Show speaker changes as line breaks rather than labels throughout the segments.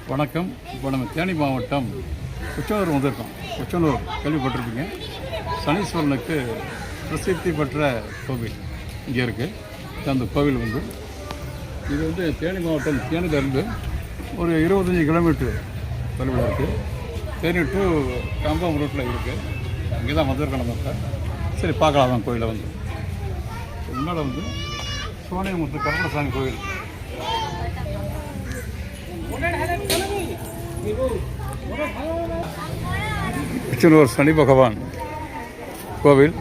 வணக்கம். இப்போ நம்ம தேனி மாவட்டம் குச்சனூர் வந்திருக்கோம். குச்சனூர் கேள்விப்பட்டிருப்பீங்க. சனீஸ்வரனுக்கு பிரசித்தி பெற்ற கோவில் இங்கே இருக்குது. அந்த கோவில் இது வந்து தேனி மாவட்டம் தேனியிலிருந்து ஒரு 25 கிலோமீட்டர் தொலைவில் இருக்குது. தேனி டு கம்பம் ரூட்டில் இருக்குது. அங்கே தான் வந்திருக்கோம் நம்ம இப்போ. சரி, பார்க்கலாம் தான் கோயிலை முன்னால் சோனியமுத்து கருப்பணசாமி கோவில். குச்சனூர் சனி பகவான் கோவில்.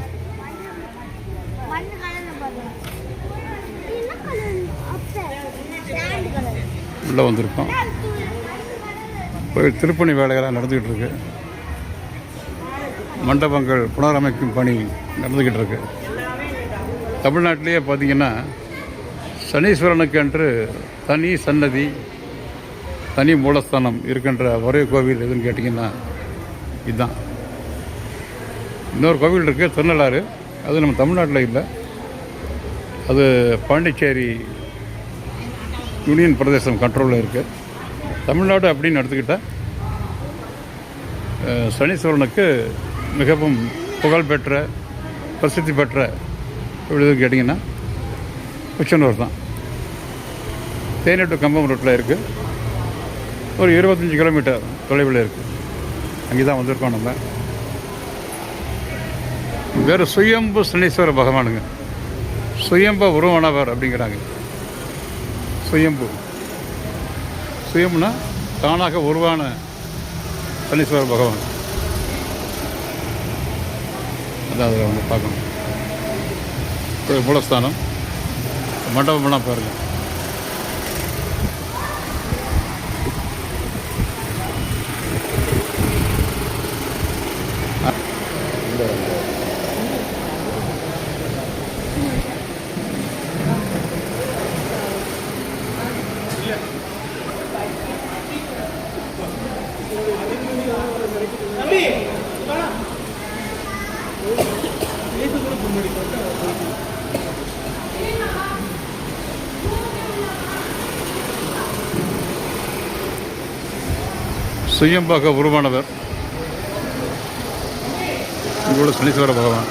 உள்ளே வந்திருக்கோம். கோயில் திருப்பணி வேலைகளாக நடந்துக்கிட்டு இருக்கு. மண்டபங்கள் புனரமைக்கும் பணி நடந்துக்கிட்டு இருக்கு. தமிழ்நாட்டிலேயே பார்த்திங்கன்னா சனீஸ்வரனுக்கு என்று தனி சன்னதி, தனி மூலஸ்தானம் இருக்கின்ற ஒரே கோவில் எதுன்னு கேட்டிங்கன்னா இதுதான். இன்னொரு கோவில் இருக்குது திருநள்ளாறு. அது நம்ம தமிழ்நாட்டில் இல்லை, அது பாண்டிச்சேரி யூனியன் பிரதேசம் கண்ட்ரோலில் இருக்குது. தமிழ்நாடு அப்படின்னு எடுத்துக்கிட்டால் சனீஸ்வரனுக்கு மிகவும் புகழ்பெற்ற பிரசித்தி பெற்ற எதுன்னு கேட்டிங்கன்னா குச்சனூர் தான். தேனி டு கம்பம் ரூட்டில் இருக்குது. ஒரு 25 கிலோமீட்டர் தொலைவில் இருக்குது. அங்கே தான் வந்திருக்கோம் நம்ம. வேறு சுயம்பு சனீஸ்வர பகவானுங்க. சுயம்ப உருவானவர் அப்படிங்கிறாங்க. சுயம்புனா தானாக உருவான சனீஸ்வர பகவான். அதான் அதில் பார்க்கணும். மூலஸ்தானம் மண்டபம்லாம் பாருங்கள். சுயம்பாக உருவானவர் இங்குள்ள சனீஸ்வர பகவான்.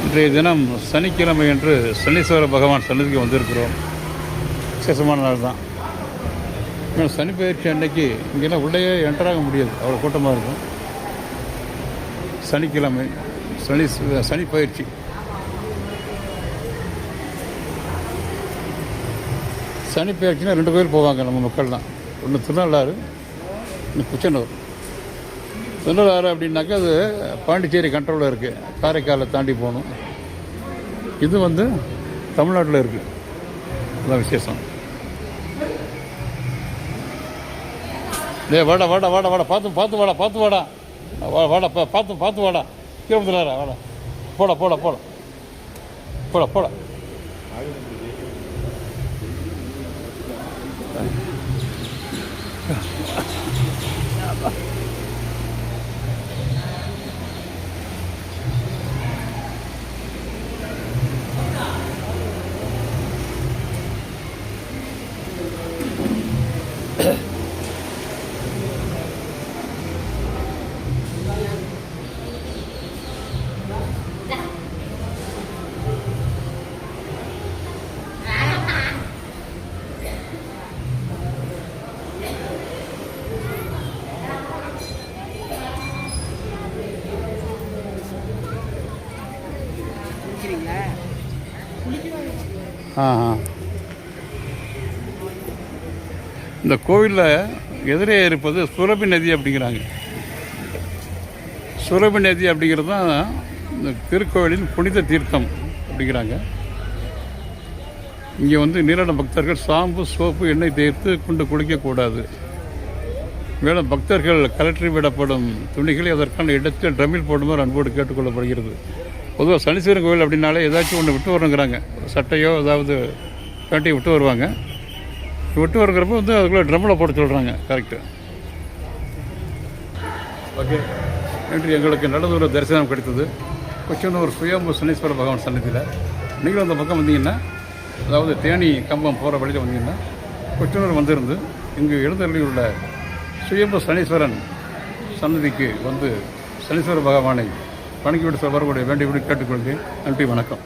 இன்றைய தினம் சனிக்கிழமை என்று சனீஸ்வர பகவான் சன்னதிக்கு வந்திருக்கிறோம். விசேஷமான நாள் தான். சனி பயிற்சி அன்னைக்கு இங்கெல்லாம் உள்ளே என்டராக முடியாது, அவ்வளோ கூட்டமாக இருக்கும். சனிக்கிழமை சனி பயிற்சி. சனி பயிற்சினா 2 கோயில் போவாங்க நம்ம மக்கள்லாம். ஒன்று திருநள்ளாறு, இன்னும் குச்சனூர். திருநள்ளாறு அப்படின்னாக்கா அது பாண்டிச்சேரி கண்ட்ரோலில் இருக்குது. காரைக்காலை தாண்டி போகணும். இது தமிழ்நாட்டில் இருக்குது. அதுதான் விசேஷம். வாடா வாடா வாடா வாடா பார்த்து வாடா வாடா பார்த்து வாடா. கீழே வாடா. போடா. இந்த கோவிலில் எதிரே இருப்பது சுரபி நதி அப்படிங்கிறாங்க. சுரபி நதி அப்படிங்கிறது தான் இந்த திருக்கோவிலின் புனித தீர்த்தம் அப்படிங்கிறாங்க. இங்கே நீராட பக்தர்கள் சாம்பு, சோப்பு, எண்ணெய் தேய்த்து கொண்டு குளிக்கக்கூடாது. மேலும் பக்தர்கள் கலற்றி விடப்படும் துணிகளை அதற்கான இடத்தில் ட்ரம்மில் போடுமாறு அன்போடு கேட்டுக்கொள்ளப்படுகிறது. பொதுவாக சனீஸ்வரன் கோவில் அப்படின்னாலே ஏதாச்சும் ஒன்று விட்டு வரணுங்கிறாங்க. சட்டையோ ஏதாவது பேண்ட்டையும் விட்டு வருவாங்க. விட்டு வருங்கிறப்போ அதுக்குள்ளே ட்ரம்மில் போட சொல்கிறாங்க. கரெக்டு. ஓகே, இன்று எங்களுக்கு நல்ல ஒரு தரிசனம் கிடைத்தது. கொச்சனூர் சுயம்பு சனீஸ்வர பகவான் சன்னதியில் நீங்களும் அந்த பக்கம் வந்தீங்கன்னா, அதாவது தேனி கம்பம் போகிற வழியில் வந்தீங்கன்னா கொச்சனூர் வந்திருந்து இங்கு எழுந்தருளியுள்ள சுயம்பு சனீஸ்வரன் சன்னதிக்கு வந்து சனீஸ்வர பகவானை வணங்கிவிட்டு வரக்கூடிய வேண்டியபடி கேட்டுக்கொள்கிறேன். நன்றி, வணக்கம்.